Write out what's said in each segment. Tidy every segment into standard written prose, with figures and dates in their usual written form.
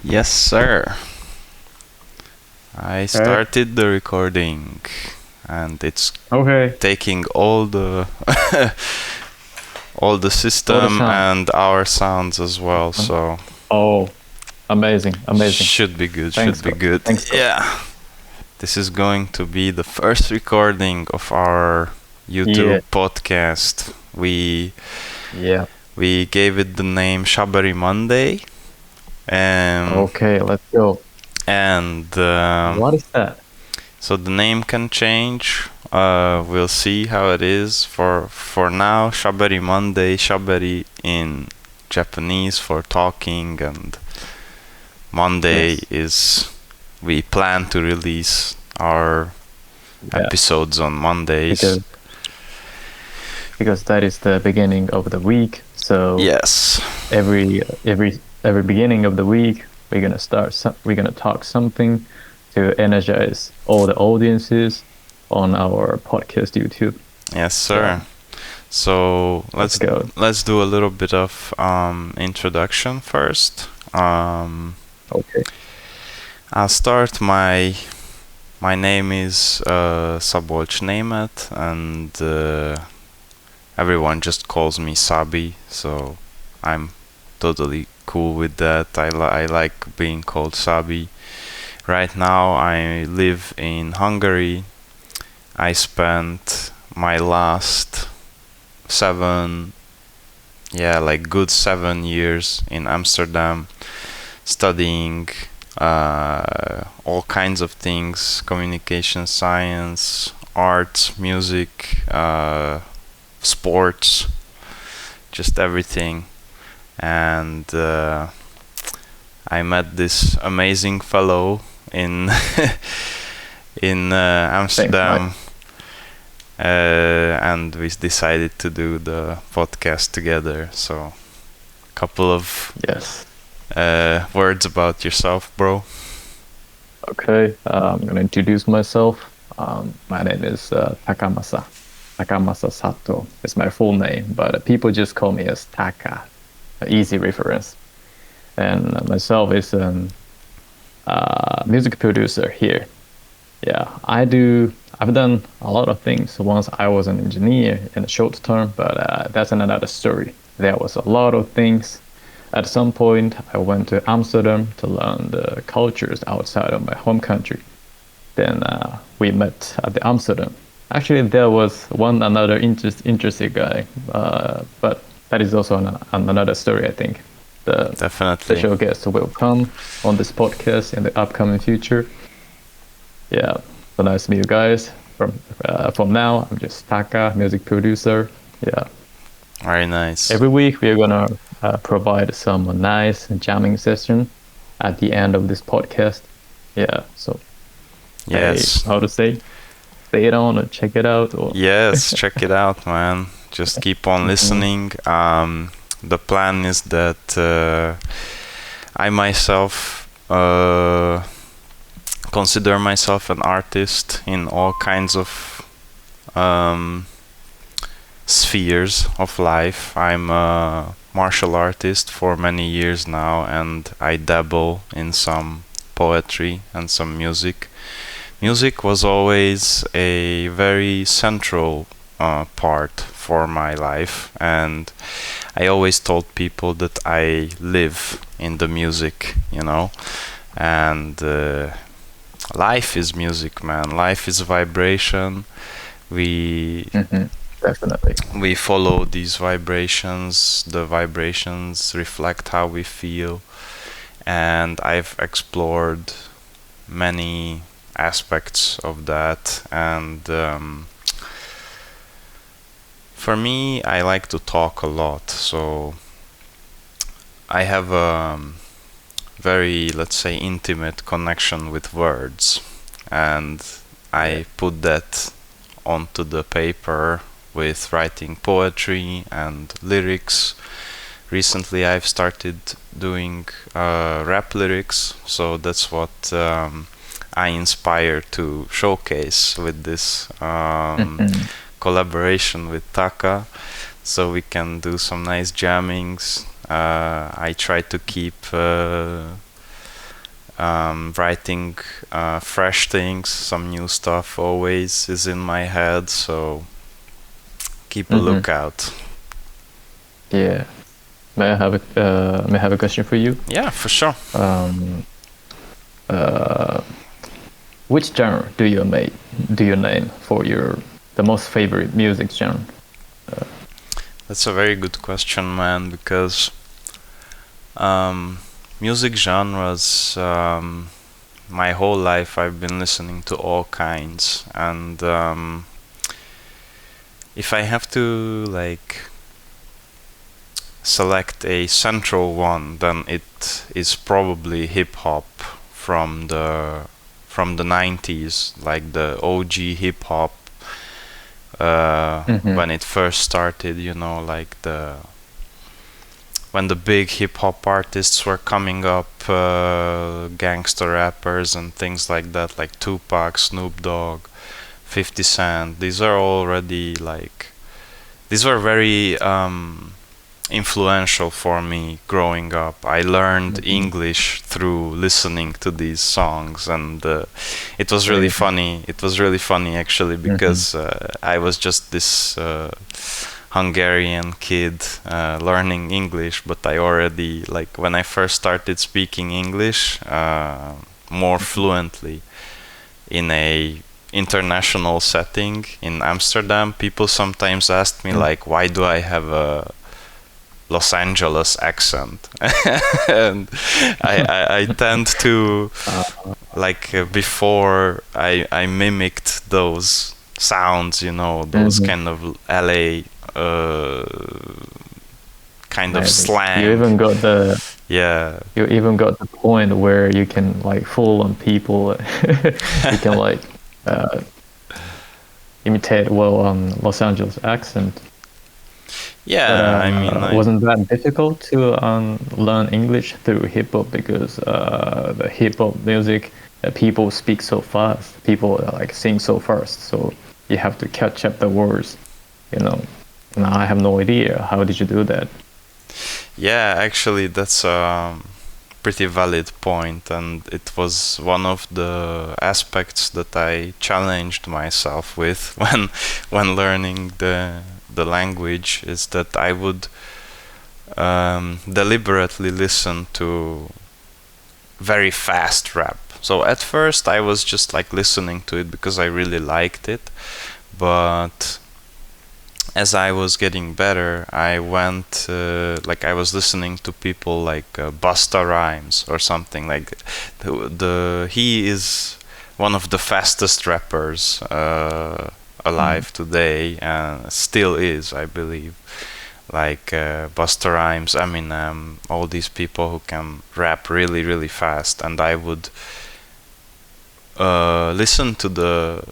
Yes, sir. I Okay. started the recording and it's Okay. taking all the all the All the system sound. and our sounds as well, so Oh, amazing, amazing. should be good, should Thanks, be God. good. Thanks, God. Yeah. This is going to be the first recording of our Yeah, YouTube podcast. yeah. We gave it the name Shaberi Monday. Um, Okay, let's go. and What is that? So the name can change. We'll see how it is. For now, Shaberi Monday, Shaberi in Japanese for talking, and Monday Yes. is we plan to release our Yeah, episodes on Mondays. because because that is the beginning of the week. So Yes. every beginning of the week, we're gonna talk something to energize all the audiences on our podcast YouTube. Yes, Yeah, sir. So let's go. let's do a little bit of introduction first. Okay. I'll start. My name is Szabolcs, and everyone just calls me Sabi, so I'm totally cool with that. I like being called Sabi. Right now, I live in Hungary. I spent my last seven, yeah, like good 7 years in Amsterdam studying all kinds of things: communication science, art, music, sports, just everything. And I met this amazing fellow in in Thanks, Mike. Amsterdam, and we decided to do the podcast together. So, a couple of Yes. words about yourself, bro. Okay, I'm gonna introduce myself. My name is Takamasa. Takamasa Sato is my full name, but people just call me as Taka. An easy reference. And myself is a music producer here. Yeah, I've done a lot of things. Once I was an engineer in the short term, but that's another story. There was a lot of things. At some point, I went to Amsterdam to learn the cultures outside of my home country. Then we met at the Amsterdam. Actually, there was one another interesting guy, but that is also another story, I think. The Definitely. special guest will come on this podcast in the upcoming future. Yeah, so nice to meet you guys. From now, I'm just Taka, music producer. Yeah, Very nice. every week we're gonna provide some nice jamming session at the end of this podcast. Yeah, so Yes. how to say it on or check it out or Yes, check it out, man. Just keep on listening. The plan is that I myself consider myself an artist in all kinds of um, spheres of life. I'm a martial artist for many years now, and I dabble in some poetry and some music. Music was always a very central part for my life, and I always told people that I live in the music, and life is music, man. Life is vibration. We definitely. we follow these vibrations. The vibrations reflect how we feel, and I've explored many aspects of that, and for me, I like to talk a lot, so I have a very, let's say, intimate connection with words, and I put that onto the paper with writing poetry and lyrics. Recently, I've started doing rap lyrics, so that's what I inspire to showcase with this collaboration with Taka, so we can do some nice jammings. I try to keep Writing fresh things, some new stuff always is in my head, so keep a Mm-hmm. lookout. Yeah. May I have a question for you? Yeah, for sure. Um, uh, which genre do you name for your the most favorite music genre? Uh, That's a very good question, man, because um, music genres, my whole life I've been listening to all kinds, and if I have to like select a central one, then it is probably hip hop from the 90s, like the OG hip hop mm-hmm. when it first started, like when the big hip hop artists were coming up, gangster rappers and things like that, like Tupac, Snoop Dogg, 50 Cent. These were very influential for me growing up. I learned Mm-hmm. English through listening to these songs, and it was really Really? funny. It was really funny actually Mm-hmm. because I was just this Hungarian kid learning English, but I already, like, when I first started speaking English more fluently in a international setting in Amsterdam, people sometimes asked me, Mm-hmm. like, why do I have a Los Angeles accent? And I tend to, Uh, like, before I mimicked those sounds, those mm-hmm. kind of LA uh, kind of Nice. slang. Yeah. You even got the point where you can like fool on people. You can like uh, imitate well on Los Angeles accent. But Yeah, I mean, wasn't that difficult to learn English through hip hop because the hip hop music people speak so fast, people like sing so fast, so you have to catch up the words. You know. Now I have no idea. How did you do that? yeah, actually, that's a pretty valid point, and it was one of the aspects that I challenged myself with when learning the language, is that I would deliberately listen to very fast rap. So at first I was just like listening to it because I really liked it, but as I was getting better, I went like I was listening to people like Busta Rhymes or something like he is one of the fastest rappers Mm. alive today, and still is, I believe. Like Busta Rhymes, Eminem, all these people who can rap really, really fast, and I would listen to the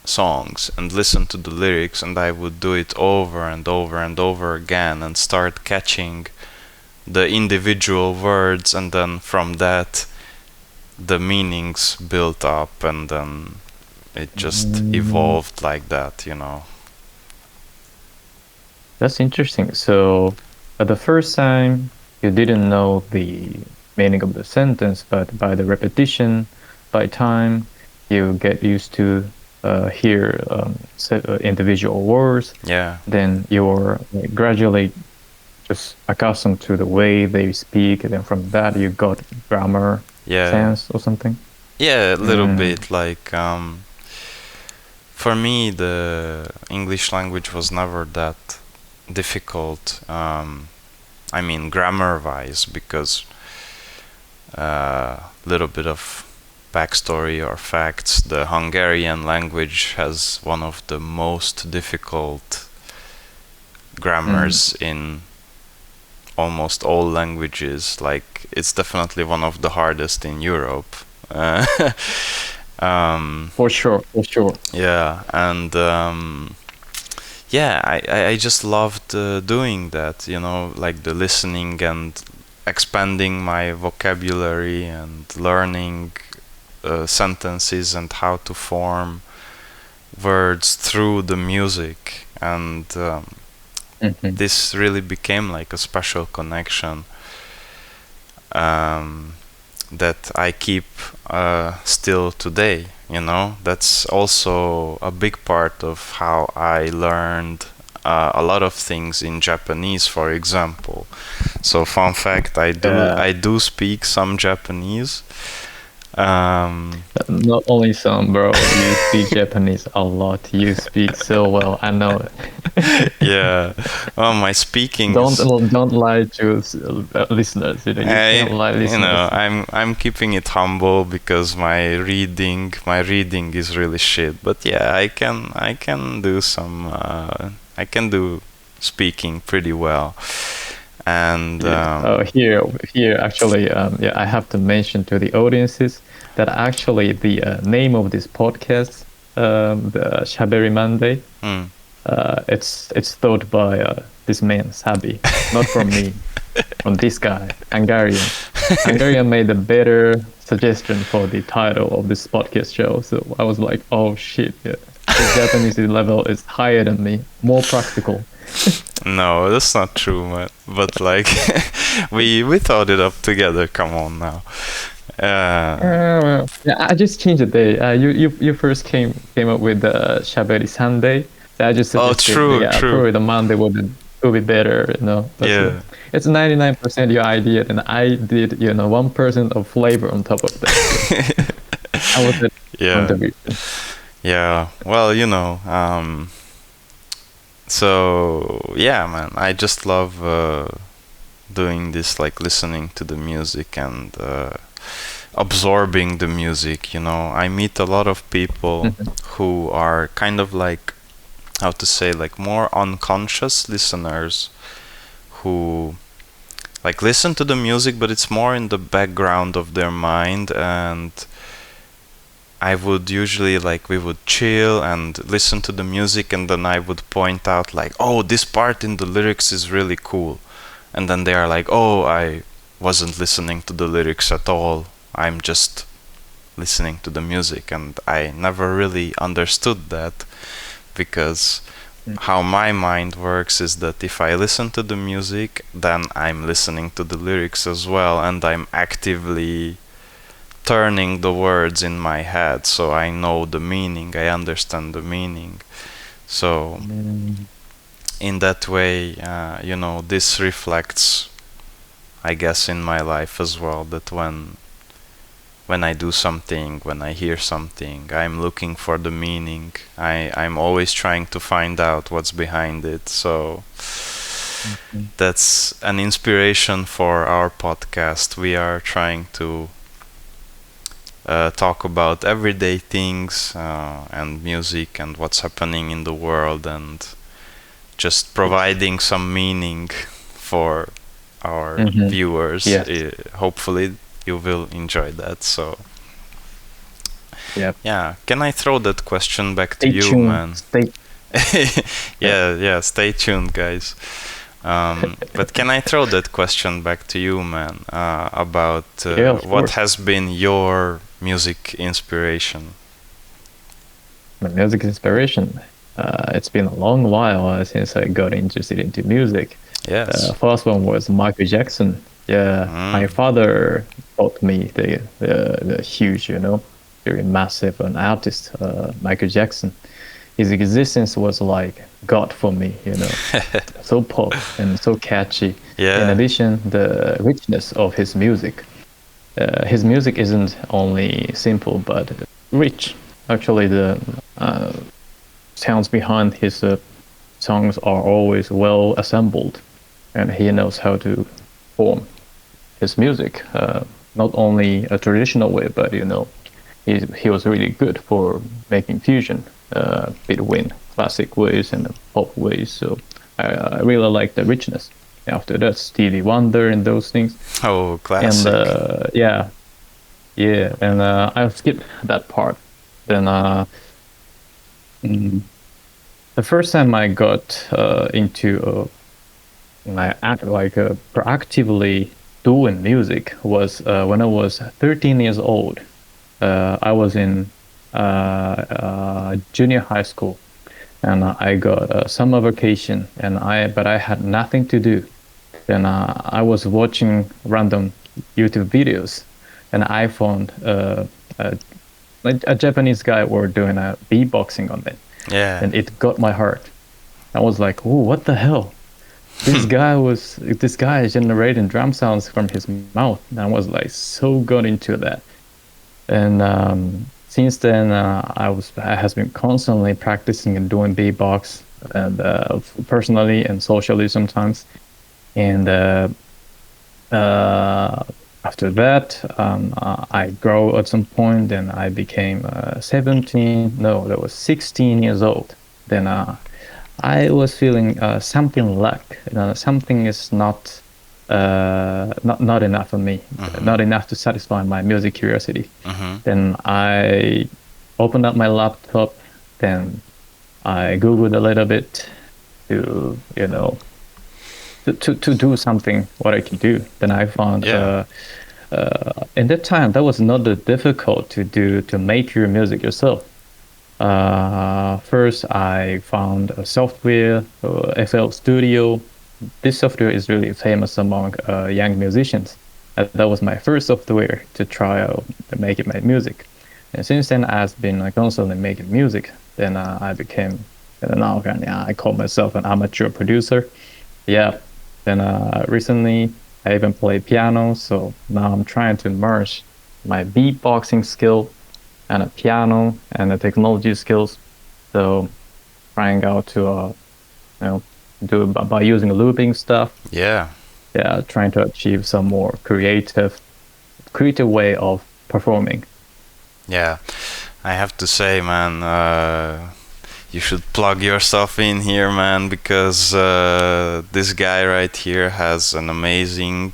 songs and listen to the lyrics, and I would do it over and over and over again and start catching the individual words, and then from that the meanings built up, and then it just Mm, evolved like that. that's interesting. So, at the first time, you didn't know the meaning of the sentence, but by the repetition, by time, you get used to hear individual words. Yeah, Then you're like, gradually just accustomed to the way they speak, and then from that you got grammar yeah, sense or something. yeah, a little Mm. bit. Like for me the English language was never that difficult. I mean, grammar wise, because little bit of backstory or facts. The Hungarian language has one of the most difficult Mm. grammars in almost all languages. Like, it's definitely one of the hardest in Europe. Uh, um, For sure, for sure. yeah, and yeah, I just loved doing that, like the listening and expanding my vocabulary and learning sentences and how to form words through the music. And Hmm. this really became like a special connection. Um, that I keep still today. That's also a big part of how I learned a lot of things in Japanese, for example. So, fun fact, Yeah. I do speak some Japanese. Um, Not only some, bro. You speak Japanese a lot. You speak so well. I know it. yeah, well, my speaking Don't is. don't lie to listeners. You can't lie, listeners. I'm keeping it humble because my reading is really shit. But yeah, I can do some I can do speaking pretty well. And Yeah. Here, actually, yeah, I have to mention to the audiences that actually the name of this podcast, the Shaberi Monday, mm, it's thought by this man Sabi, not from me, from this guy, Hungarian. Hungarian made a better suggestion for the title of this podcast show, so I was like, oh shit, yeah. His Japanese level is higher than me, more practical. no, that's not true, man. But like we thought it up together. Come on now. Yeah, I just changed the day. You first came up with the Shaberi Sunday. So I just Oh, suggested true, true. probably the Monday would be better, you know. But Yeah. it's 99% your idea, and I did 1% of flavor on top of that. So I was the Yeah. contribution. Yeah. Well, so yeah, man, I just love doing this, like listening to the music and absorbing the music. I meet a lot of people Mhm. who are kind of like, how to say, like more unconscious listeners who like listen to the music, but it's more in the background of their mind. And I would usually, like, we would chill and listen to the music, and then I would point out like, oh, this part in the lyrics is really cool. And then they are like, oh, I wasn't listening to the lyrics at all, I'm just listening to the music. And I never really understood that, because how my mind works is that if I listen to the music, then I'm listening to the lyrics as well, and I'm actively turning the words in my head, so I know the meaning, I understand the meaning. So Mm, in that way, this reflects, I guess, in my life as well, that when I do something, when I hear something, I'm looking for the meaning. I'm always trying to find out what's behind it. So mhm. that's an inspiration for our podcast. We are trying to talk about everyday things and music and what's happening in the world, and just Yes. providing some meaning for our Hmm. viewers. Yes. Hopefully, you will enjoy that. So, Yep. yeah, can I throw that question back to Stay you, tuned. man? Stay. Yeah. Yeah, yeah, stay tuned, guys. But can I throw that question back to you, man, about Yeah, of what course. has been your music inspiration? My music inspiration. It's been a long while since I got interested into music. Yes. First one was Michael Jackson. Yeah, my Mm. father taught me the huge, very massive an artist, Michael Jackson. His existence was like God for me, so pop and so catchy. In Yeah. addition, the richness of his music. His music isn't only simple but rich. Actually, the uh, sounds behind his songs are always well assembled, and he knows how to form his music. Not only a traditional way, but he was really good for making fusion between classic ways and pop ways. So I really like the richness. After that, Stevie Wonder and those things, Oh, and classic. yeah, yeah, and I'll skip that part. Then mm, the first time I got into my act like proactively doing music was when I was 13 years old. I was in junior high school, and I got a summer vacation, and I had nothing to do. Then I was watching random YouTube videos, an iPhone, a Japanese guy were doing a beatboxing on it, Yeah. and it got my heart. I was like, "Oh, what the hell?" This guy is generating drum sounds from his mouth, and I was like so got into that. And since then, I has been constantly practicing and doing beatbox, and personally and socially sometimes. And uh, after that, I grow at some point, and I became 17. No, that was 16 years old. Then I was feeling something lack. Something is not enough for me, Mhm. not enough to satisfy my music curiosity. Mhm. Then I opened up my laptop. Then I googled a little bit to to do something what I can do. Then I found Yeah. in that time that was not that difficult to do to make your music yourself. First, I found a software, FL Studio. This software is really famous among young musicians. That was my first software to try out to make it my music. And since then, I've been constantly making music. Then I became, now I call myself an amateur producer. Yeah. Then recently, I even play piano. So now I'm trying to merge my beatboxing skill and a piano and the technology skills. So trying out to you know do it by using looping stuff. Yeah. Yeah, trying to achieve some more creative way of performing. Yeah. I have to say, man, you should plug yourself in here, man, because this guy right here has an amazing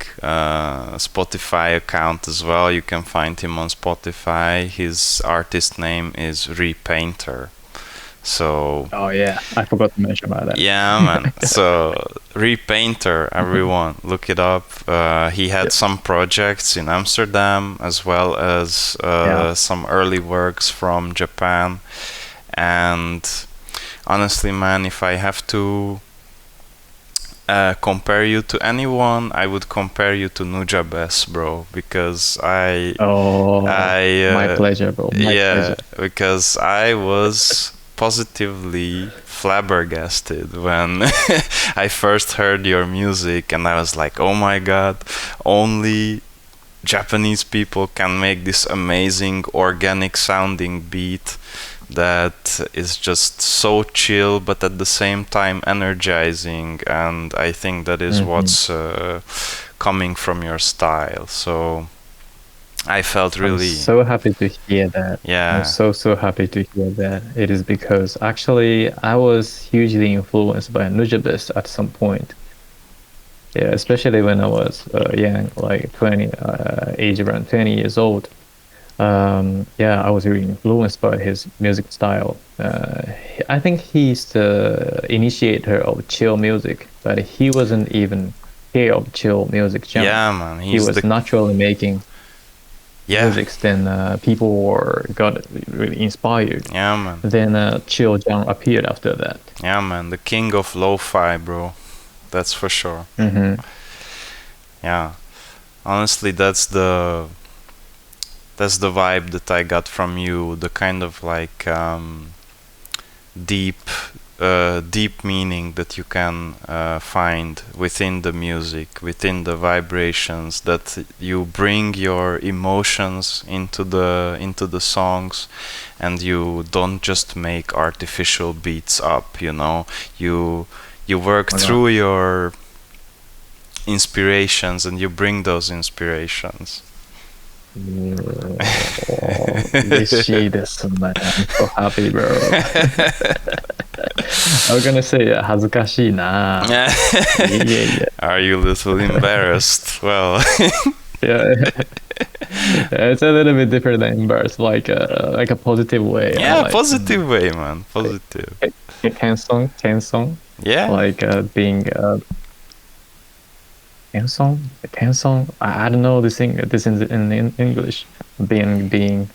Spotify account as well. You can find him on Spotify. His artist name is Repainter. So Oh yeah, I forgot to mention about yeah, man. that. So Repainter, everyone, look it up. He had Yeah, some projects in Amsterdam as well as yeah. some early works from Japan. And honestly, man, if I have to compare you to anyone, I would compare you to Nujabes, bro, because Oh, my I, pleasure, bro. My yeah, pleasure. because I was positively flabbergasted when I first heard your music, and I was like, oh my god, only Japanese people can make this amazing organic sounding beat that is just so chill but at the same time energizing, and I think that is Hmm. what's coming from your style. So I felt I'm really, so happy to hear that. I'm yeah, so happy to hear that. It is because actually I was hugely influenced by Nujabes at some point. Yeah, especially when I was young, like 20, age around 20 years old. Yeah, I was really influenced by his music style. I think he's the initiator of chill music, but he wasn't even scared of chill music genre. yeah, man, He he's the, was naturally making yeah, music, then people were got really inspired. yeah, man, Then chill genre appeared after that. yeah, man, the king of lo-fi, bro, that's for sure. Hmm. Yeah, honestly, that's the vibe that I got from you, the kind of like deep deep meaning that you can find within the music, within the vibrations, that you bring your emotions into the songs, and you don't just make artificial beats up, you work Oh no. through your inspirations and you bring those inspirations. Oh, 嬉しいですね. I'm so happy, bro. I was gonna say 恥ずかしいな. Yeah, yeah, yeah. Are you a little embarrassed? Well, Yeah, it's a little bit different than embarrassed, like a positive way. I yeah, like positive way, man. Positive. tensong, Yeah. like being tensong. I don't know this in English. Being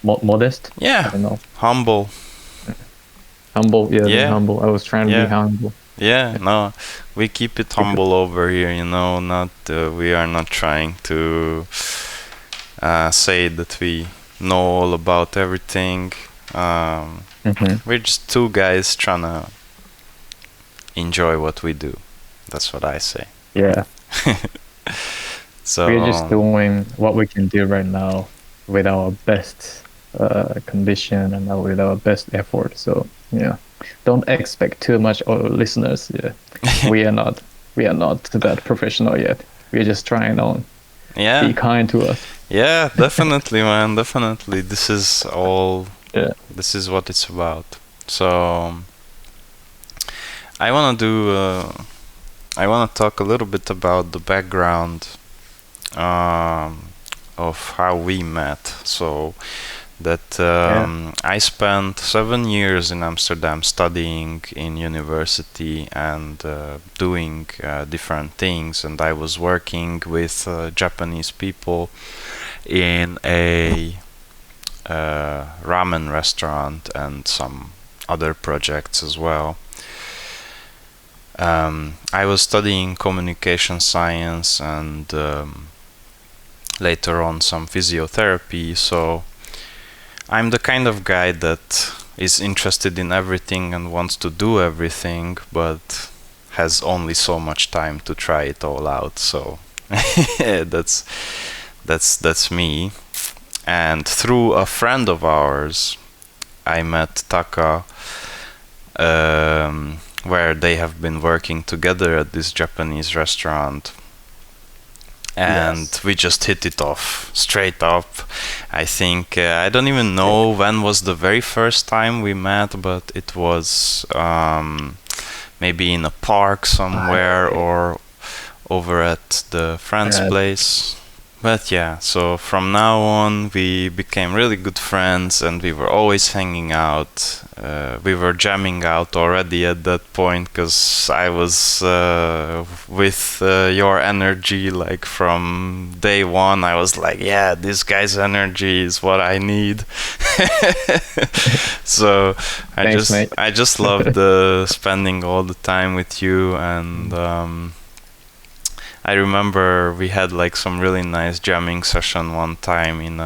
modest. I Yeah. don't know. Humble. Humble. Yeah, being Yeah. humble. I was trying to be Yeah. humble. Yeah. No, we keep it Because humble over here, Not we are not trying to say that we know all about everything. Hmm. We're just two guys trying to enjoy what we do. That's what I say. Yeah, we're just So, doing what we can do right now with our best condition and with our best effort. So yeah, don't expect too much, our listeners. Yeah, we are not we are not that professional yet. We're just trying on. yeah, Be kind to us. yeah, definitely, man, definitely. Yeah. This is what it's about. So, I want to do, I want to talk a little bit about the background um, of how we met. So, that Yeah. I spent 7 years in Amsterdam studying in university and doing different things, and I was working with Japanese people in a ramen restaurant and some other projects as well. I was studying communication science and later on some physiotherapy, so I'm the kind of guy that is interested in everything and wants to do everything, but has only so much time to try it all out. So that's that's me. And through a friend of ours, I met Taka, where they have been working together at this Japanese restaurant, and Yes. we just hit it off straight up. I think I don't even know when was the very first time we met, but it was maybe in a park somewhere I, or over at the friend's uh, place. But yeah, so from now on we became really good friends and we were always hanging out. We were jamming out already at that point because I was with your energy like from day one. I was like, yeah, this guy's energy is what I need. So Thanks, mate. I just loved spending all the time with you and I remember we had like some really nice jamming session one time in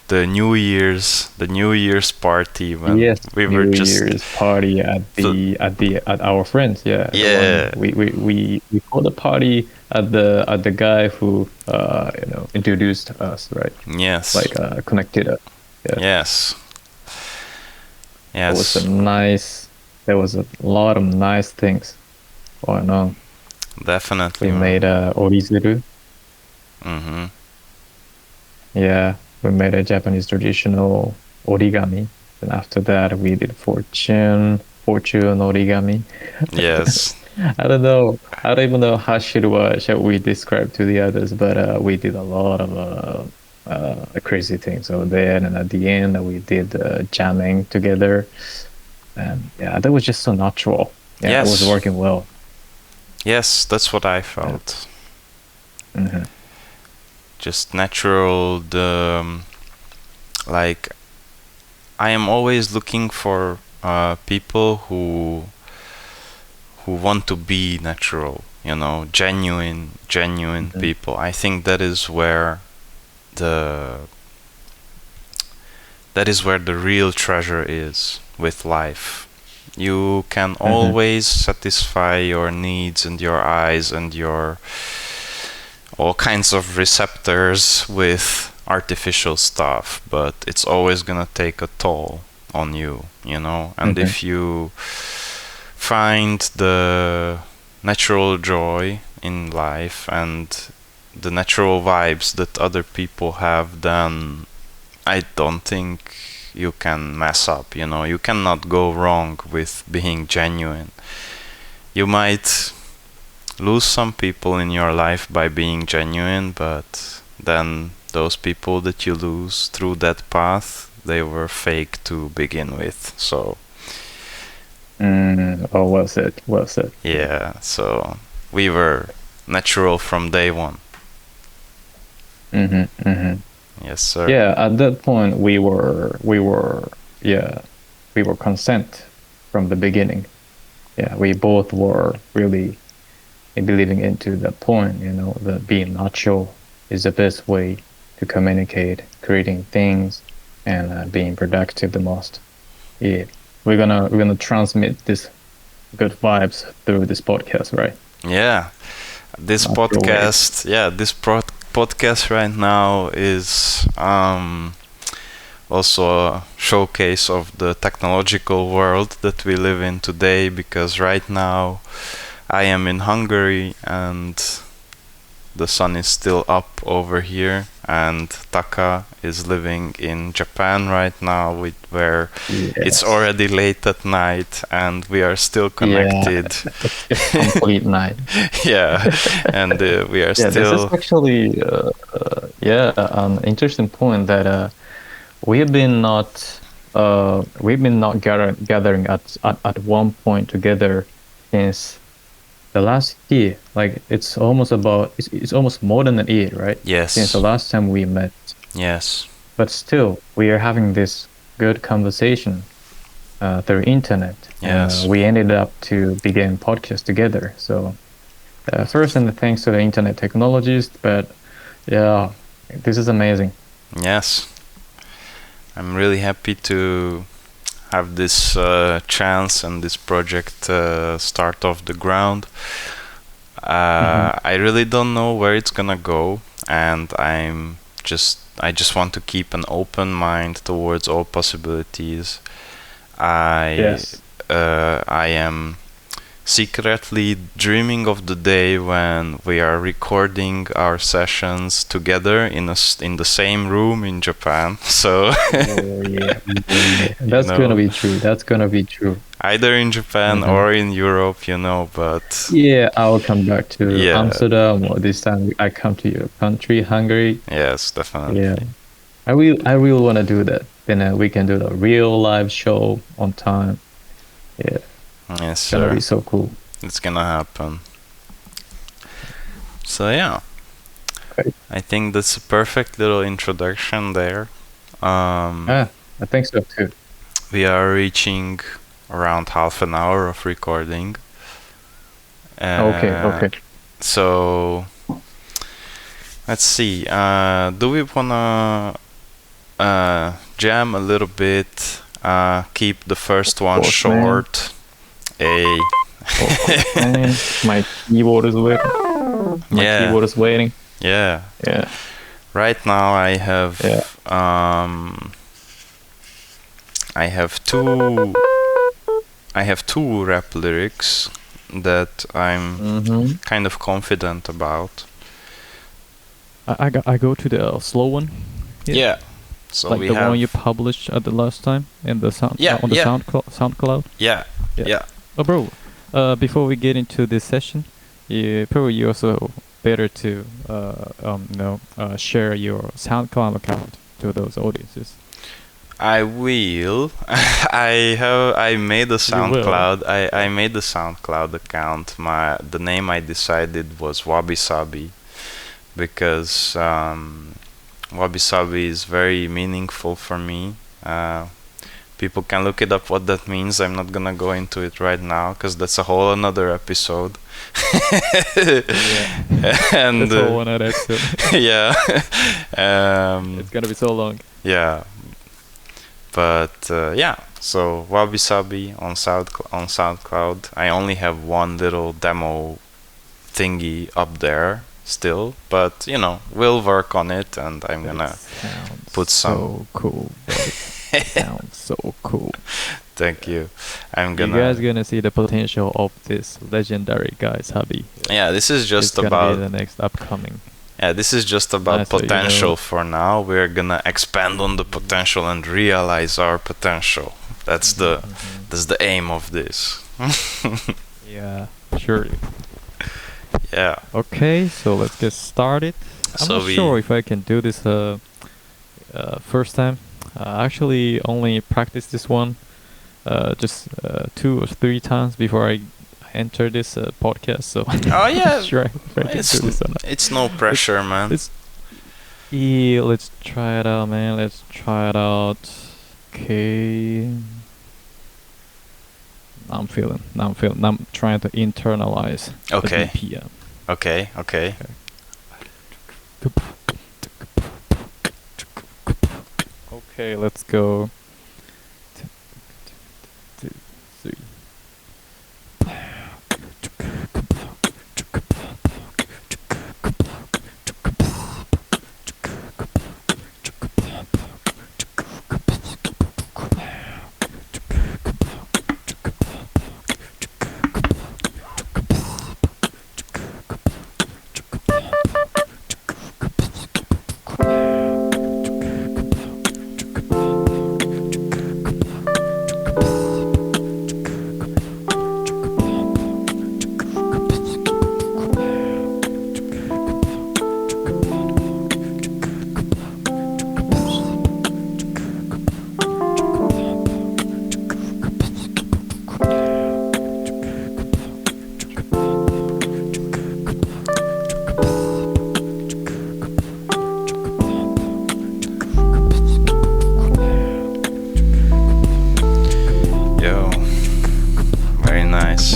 the New Year's party when Yes, we were New just Year's party the, at our friends. Yeah, the one yeah, we called the party at the guy who introduced us, right? yes, Like connected us. Yeah, yes, it was a yes, nice. There was a lot of nice things going on. definitely, We man. made a orizuru. Mm-hmm. Yeah, we made a Japanese traditional origami. And after that, we did fortune origami. Yes, I don't know. I don't even know how should we describe to the others, but we did a lot of crazy things over there. And at the end, we did jamming together. And yeah, that was just so natural. Yeah, it was yes, working well. yes. That's what I Yeah. felt. Hmm. Just natural. Like I am always looking for people who want to be natural, you know, genuine Hmm. people. I think the that is where the real treasure is with life. You can Hmm. always satisfy your needs and your eyes and your all kinds of receptors with artificial stuff, but it's always gonna take a toll on you, you know? And Hmm. if you find the natural joy in life and the natural vibes that other people have, then I don't think you can mess up, you know? You cannot go wrong with being genuine. You might lose some people in your life by being genuine, but then those people that you lose through that path, they were fake to begin with. So, Mm, oh, well said. Well said. Yeah. yeah, so we were natural from day one. Hmm. Hmm. Yes, sir. Yeah, at that point yeah, we were consent from the beginning. Yeah, we both were really believing into the point, the being natural. is the best way to communicate, creating things, and being productive the most. Yeah, we're gonna transmit this good vibes through this podcast, right? Yeah, this Not your way. podcast, yeah, this podcast right now is also a showcase of the technological world that we live in today, because right now I am in Hungary and the sun is still up over here, and Taka is living in Japan right now, where it's Yes. already late at night and we are still Yeah, connected. it's complete night. Yeah, and we are Yeah, this is still. actually yeah, an interesting point that we've been not gathering at one point together since the last year. Like it's almost more than a year, right? Since the Yes, last time we met. yes, But still, we are having this good conversation through internet, and yes, we ended up to begin podcast together. So first, and thanks to the internet technologies, but yeah, this is amazing. yes. I'm really happy to have this chance and this project start off the ground. Hmm. I really don't know where it's gonna go, and I just want to keep an open mind towards all possibilities. I Yes. I am secretly dreaming of the day when we are recording our sessions together in the same room in Japan. So Oh yeah. Oh yeah. you That's gonna know, be true. That's gonna be true. either in Japan Hmm. or in Europe, you know. But Yeah, I'll come back to yeah, Amsterdam, or this time I come to your country, Hungary. yes, Yeah, definitely. I really want to do that. Then we can do the real live show on time. Yeah, Yes, it's gonna be sir. so cool. It's gonna happen. So yeah, Great. I think that's a perfect little introduction there. Um, I think so too. we are reaching around half an hour of recording. Okay, Uh, okay. so let's see. Do we wanna jam a little bit? Keep the first Of one course, man. short. A Of course, man. My keyboard is waiting. My yeah, keyboard is waiting. yeah. Yeah, Right now yeah. I have two rap lyrics that I'm Mm-hmm. kind of confident about. I go to the slow one. Yeah. Yeah. So Like we the one you have published at the last time in the sound yeah, on the yeah, SoundCloud. yeah, Yeah. yeah. Oh, bro. Before we get into this session, you also better to share your SoundCloud account to those audiences. I will. I made a You will. SoundCloud. I made a SoundCloud account. The name I decided was Wabi Sabi, because Wabi Sabi is very meaningful for me. People can look it up what that means. I'm not gonna go into it right now because that's a whole another episode. Yeah. And That's all one episode. yeah, It's gonna be so long. yeah, but yeah. So Wabi Sabi on SoundCloud. I only have one little demo thingy up there still, but you know we'll work on it, and I'm But it gonna sounds put some. so cool, bro. It sounds so cool. Thank you. I'm You guys gonna. gonna see the potential of this legendary guy's hobby. Yeah, this is It's just gonna be about. the next upcoming. Yeah, this is just about So potential for now. We're gonna expand on the potential and realize our potential. That's the Mhm. that's the aim of this. Yeah, sure. Yeah. Okay, so let's get started. I'm So not we. sure if I can do this first time. I actually only practiced this one just 2 or 3 times before I enter this podcast. So Oh I'm not yeah. sure if I can It's do this or not. it's no pressure, man. Let's yeah, let's try it out, man. Let's try it out. Okay. I'm trying to internalize the Okay. BPM. Okay. Okay. Okay. Okay, let's go. 2, 3. Yo, very nice.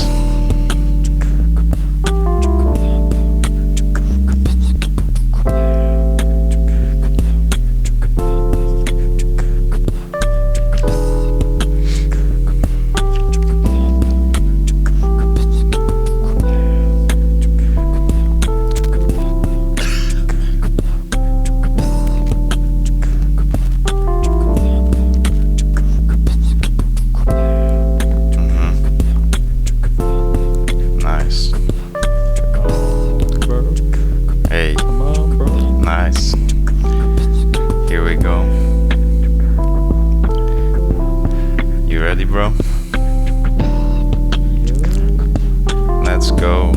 Nice. Bro, Hey, come on, bro. nice. Here we go. You ready, bro? Let's go.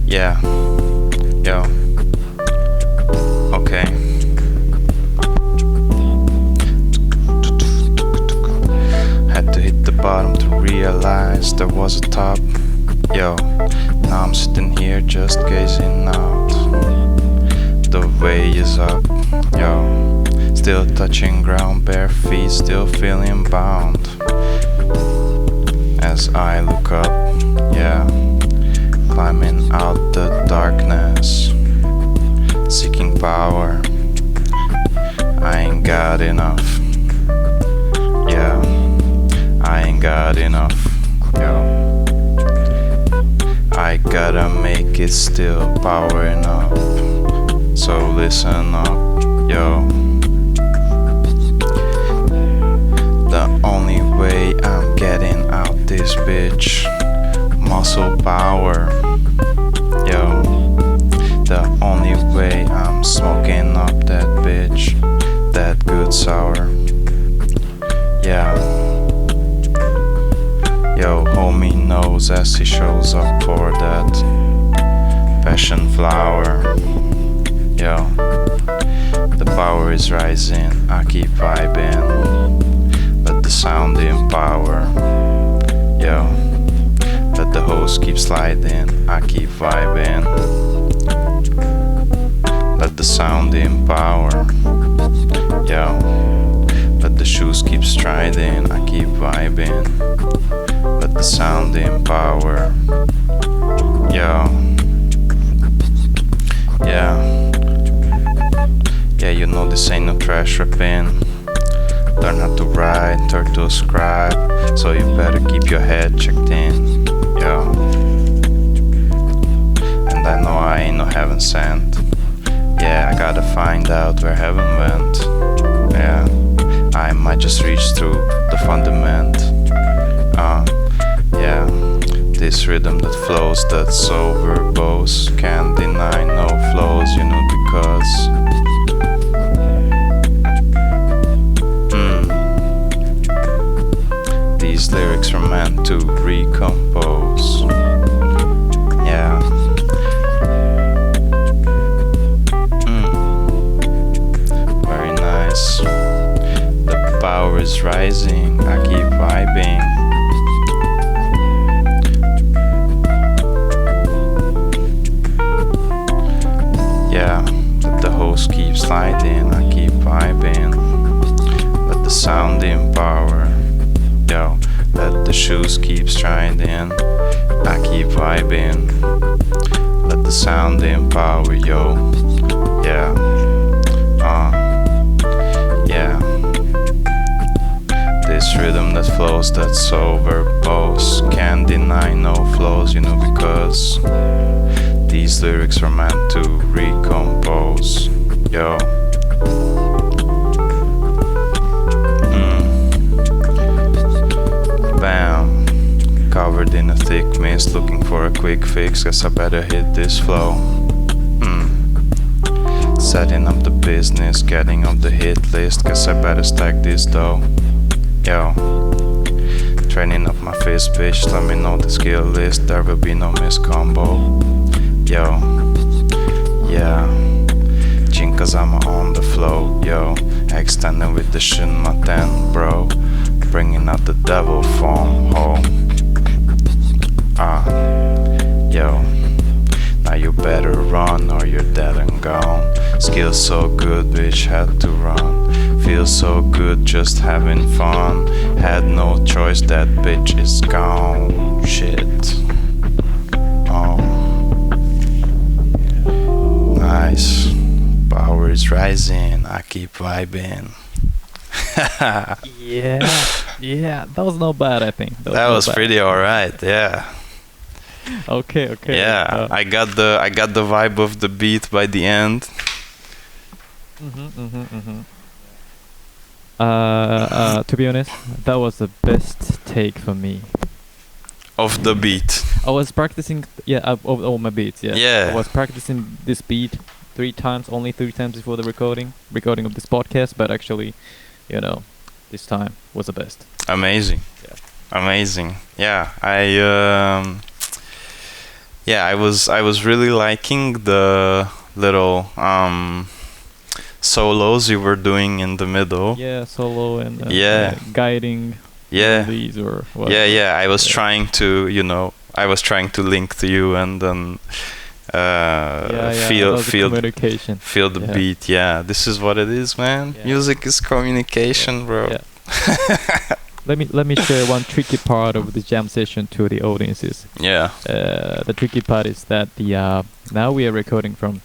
Yeah. Yo. Okay. Had to hit the bottom to realize there was a top. Yo. Now I'm sitting here just gazing out. The way is up. Yo. Still touching ground, bare feet, still feeling bound. As I look up, yeah, climbing out the darkness, seeking power. I ain't got enough. Yeah, I ain't got enough. Yo, I gotta make it still powering up. So listen up, yo. The only way I'm getting out this bitch, muscle power. Yo, the only way I'm smoking up that bitch, that good sour. Yeah. Yo, homie knows as he shows up for that passion flower. Yo, the power is rising, I keep vibing. Let the sound empower. Yo, let the host keep sliding, I keep vibing. Let the sound empower. Yo, let the shoes keep striding, I keep vibing. Let the sound empower. Yo, yeah. Yeah, you know this ain't no trash rapping. Learn how to write, turn to a scribe, so you better keep your head checked in. Yo, and I know I ain't no heaven sent. Yeah, I gotta find out where heaven went. Yeah, I might just reach through the fundament. Yeah, this rhythm that flows, that's so verbose. Can't deny no flows, you know, because these lyrics were meant to recompose. Yeah. Very nice. The power is rising, I keep vibing. Yeah, let the host keep sliding, I keep vibing. Let the sound empower. Yo, let the shoes keep striding, I keep vibing. Let the sound empower, yo. Yeah. this rhythm that flows, that's so verbose. Can't deny no flows, because these lyrics are meant to recompose. Yo. Bam. Covered in a thick mist, looking for a quick fix. Guess I better hit this flow. Setting up the business, getting up the hit list. Guess I better stack this dough. Yo. Training up my fist, bitch. Let me know the skill list. There will be no miscombo. Yo. Yeah. Chinkas, I'm on the flow. Yo. Extending with the Shin Maten, bro. Bringing out the devil form, ho. Yo. Now you better run or you're dead and gone. Skill so good, bitch, had to run. Feel so good, just having fun. Had no choice, that bitch is gone. Shit. Oh. Nice. Power is rising, I keep vibing. Yeah, that was not bad, I think. That was pretty alright, yeah. Okay. Yeah, I got the vibe of the beat by the end. To be honest, that was the best take for me. Of the beat. I was practicing, of all my beats, yeah. Yeah. I was practicing this beat only three times before the recording of this podcast, but actually, this time was the best. Amazing. Yeah. Amazing. Yeah, I was really liking the little solos you were doing in the middle. Yeah, solo and Yeah. Guiding Yeah. these or what. Yeah. I was trying to, link to you and then feel communication. Feel the Yeah. beat. Yeah, this is what it is, man. Yeah. Music is communication, bro. Yeah. Let me share one tricky part of the jam session to the audiences. Yeah. The tricky part is that now we are recording from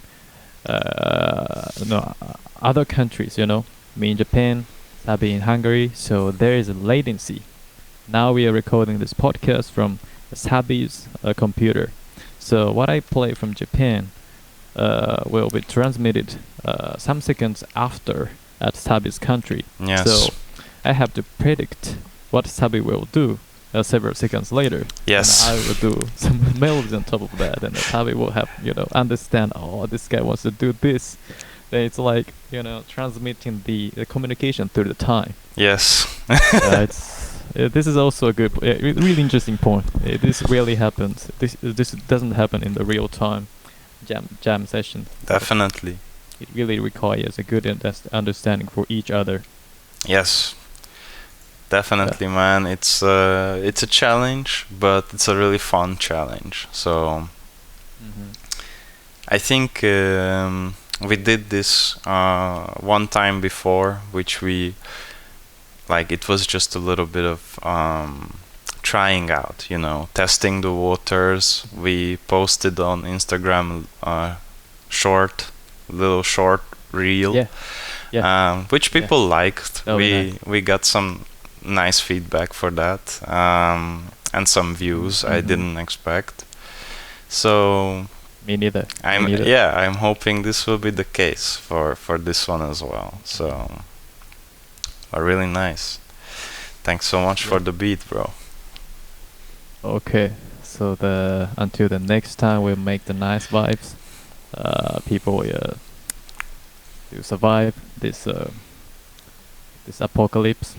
other countries. Me in Japan, Sabi in Hungary. So there is a latency. Now we are recording this podcast from Sabi's computer. So what I play from Japan will be transmitted some seconds after at Sabi's country. Yes. So I have to predict what Sabi will do several seconds later. Yes. And I will do some melodies on top of that, and Sabi will have understand. Oh, this guy wants to do this. Then it's like transmitting the communication through the time. Yes. This is also a good, really interesting point. This really happens. This doesn't happen in the real time jam session. Definitely. It really requires a good understanding for each other. Yes. Definitely, man. It's a challenge, but it's a really fun challenge. So I think we did this one time before, which we it was just a little bit of trying out, testing the waters. We posted on Instagram little short reel, which people liked. We got some nice feedback for that, and some views I didn't expect. So Me neither. I'm hoping this will be the case for this one as well. So really nice. Thanks so much for the beat, bro. Okay, so until the next time we'll make the nice vibes. People to survive this apocalypse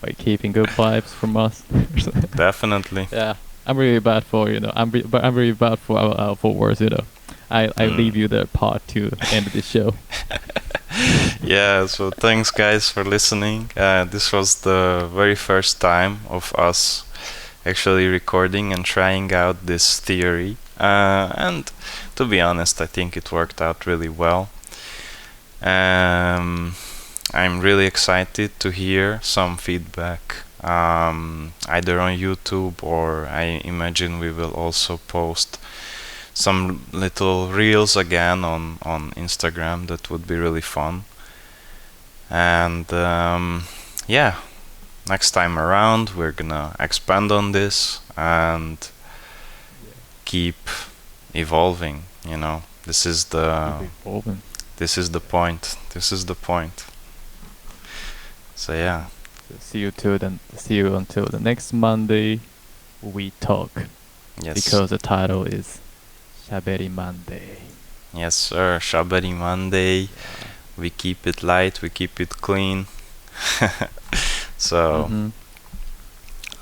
by keeping good vibes from us. Definitely. Yeah, I'm really bad for I'm really bad for words. I leave you the part to end this show. Yeah, so thanks guys for listening. This was the very first time of us actually recording and trying out this theory. And to be honest, I think it worked out really well. I'm really excited to hear some feedback, either on YouTube, or I imagine we will also post some little reels again on Instagram. That would be really fun. And next time around we're gonna expand on this and keep evolving. You know, this is the Keep evolving. this is the point. This is the point. So yeah, So see you until the next Monday. We talk yes, because the title is Shaberi Monday. yes, sir. Shaberi Monday. We keep it light. We keep it clean. So Mhm.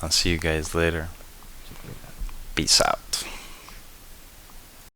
I'll see you guys later. Peace out.